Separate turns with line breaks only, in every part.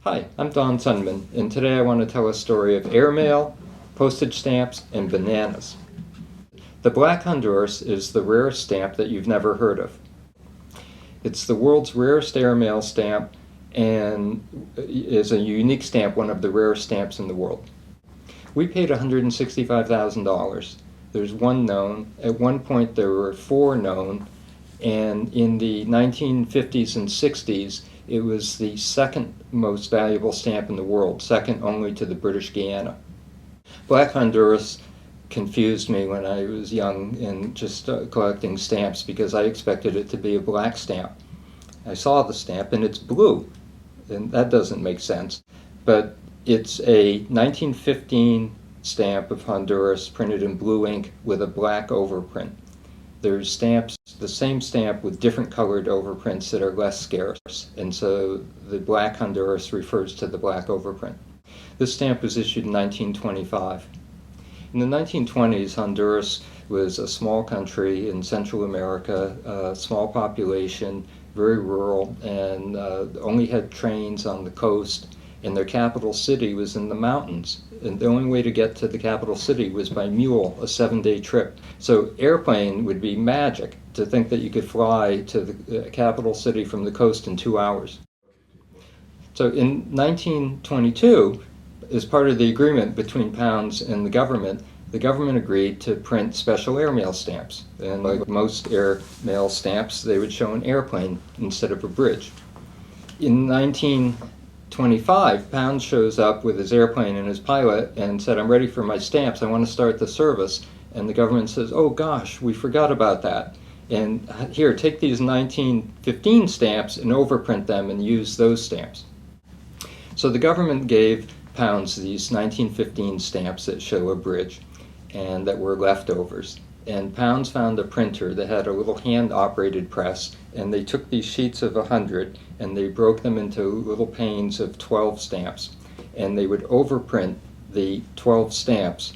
Hi, I'm Don Sundman, and today I want to tell a story of airmail, postage stamps, and bananas. The Black Honduras is the rarest stamp that you've never heard of. It's the world's rarest airmail stamp and is a unique stamp, one of the rarest stamps in the world. We paid $165,000. There's one known. At one point there were four known, and in the 1950s and 60s it was the second most valuable stamp in the world, second only to the British Guiana. Black Honduras confused me when I was young and just collecting stamps because I expected it to be a black stamp. I saw the stamp and it's blue, and that doesn't make sense. But it's a 1915 stamp of Honduras printed in blue ink with a black overprint. There's stamps, the same stamp with different colored overprints that are less scarce, and so the Black Honduras refers to the black overprint. This stamp was issued in 1925. In the 1920s, Honduras was a small country in Central America, a small population, very rural, and only had trains on the coast, and their capital city was in the mountains. And the only way to get to the capital city was by mule, a 7-day trip. So airplane would be magic, to think that you could fly to the capital city from the coast in 2 hours. So in 1922, as part of the agreement between Pounds and the government agreed to print special airmail stamps. And like most airmail stamps, they would show an airplane instead of a bridge. In 1925, Pounds shows up with his airplane and his pilot and said, "I'm ready for my stamps, I want to start the service." And the government says, "Oh gosh, we forgot about that. And here, take these 1915 stamps and overprint them and use those stamps." So the government gave Pounds these 1915 stamps that show a bridge and that were leftovers. And Pounds found a printer that had a little hand-operated press, and they took these sheets of 100 and they broke them into little panes of 12 stamps. And they would overprint the 12 stamps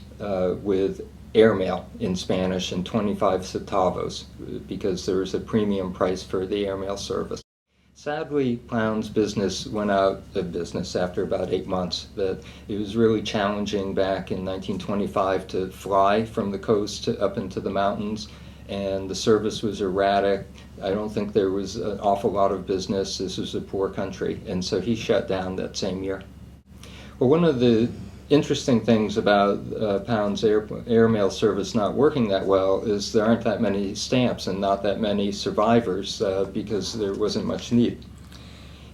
with airmail in Spanish and 25 centavos, because there was a premium price for the airmail service. Sadly, Pounds' business went out of business after about 8 months. That it was really challenging back in 1925 to fly from the coast up into the mountains, and the service was erratic. I don't think there was an awful lot of business. This was a poor country, and so he shut down that same year. Well, one of the interesting things about Pounds' airmail service not working that well is there aren't that many stamps and not that many survivors because there wasn't much need.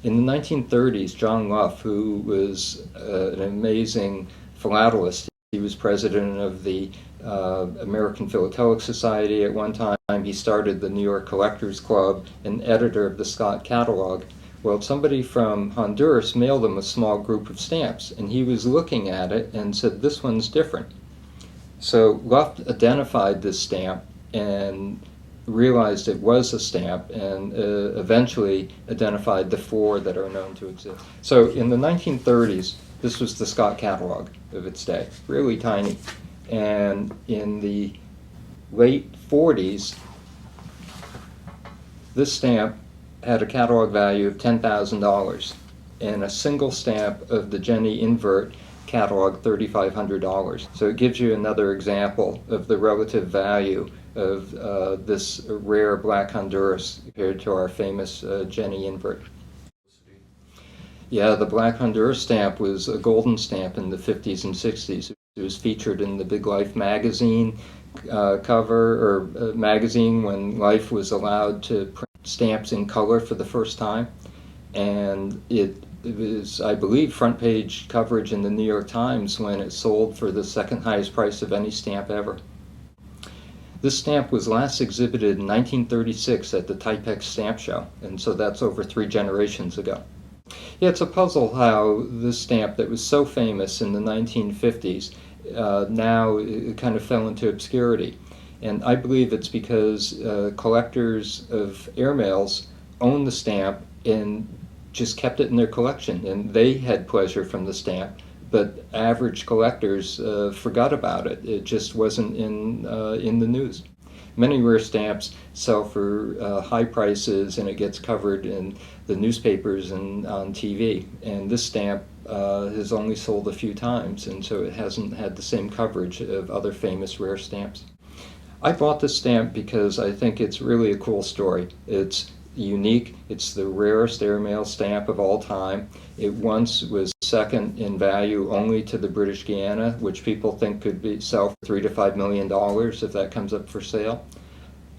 In the 1930s, John Luff, who was an amazing philatelist, he was president of the American Philatelic Society at one time. He started the New York Collectors Club and editor of the Scott Catalog. Well, somebody from Honduras mailed him a small group of stamps, and he was looking at it and said, "This one's different." So Luft identified this stamp and realized it was a stamp, and eventually identified the four that are known to exist. So in the 1930s, this was the Scott Catalog of its day, really tiny. And in the late 40s, this stamp had a catalog value of $10,000, and a single stamp of the Jenny Invert catalog $3,500. So it gives you another example of the relative value of this rare Black Honduras compared to our famous Jenny Invert. Yeah, the Black Honduras stamp was a golden stamp in the 50s and 60s. It was featured in the Big Life magazine cover, or magazine when Life was allowed to print stamps in color for the first time, and it was, I believe, front page coverage in the New York Times when it sold for the second highest price of any stamp ever. This stamp was last exhibited in 1936 at the Typex Stamp Show, and so that's over 3 generations ago. Yeah, it's a puzzle how this stamp that was so famous in the 1950s now it kind of fell into obscurity. And I believe it's because collectors of airmails owned the stamp and just kept it in their collection, and they had pleasure from the stamp, but average collectors forgot about it. It just wasn't in the news. Many rare stamps sell for high prices, and it gets covered in the newspapers and on TV. And this stamp has only sold a few times, and so it hasn't had the same coverage of other famous rare stamps. I bought this stamp because I think it's really a cool story. It's unique. It's the rarest airmail stamp of all time. It once was second in value only to the British Guiana, which people think could sell for $3 to $5 million if that comes up for sale.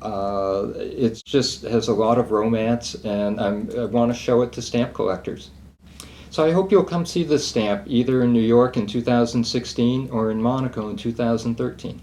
It just has a lot of romance, and I want to show it to stamp collectors. So I hope you'll come see this stamp either in New York in 2016 or in Monaco in 2013.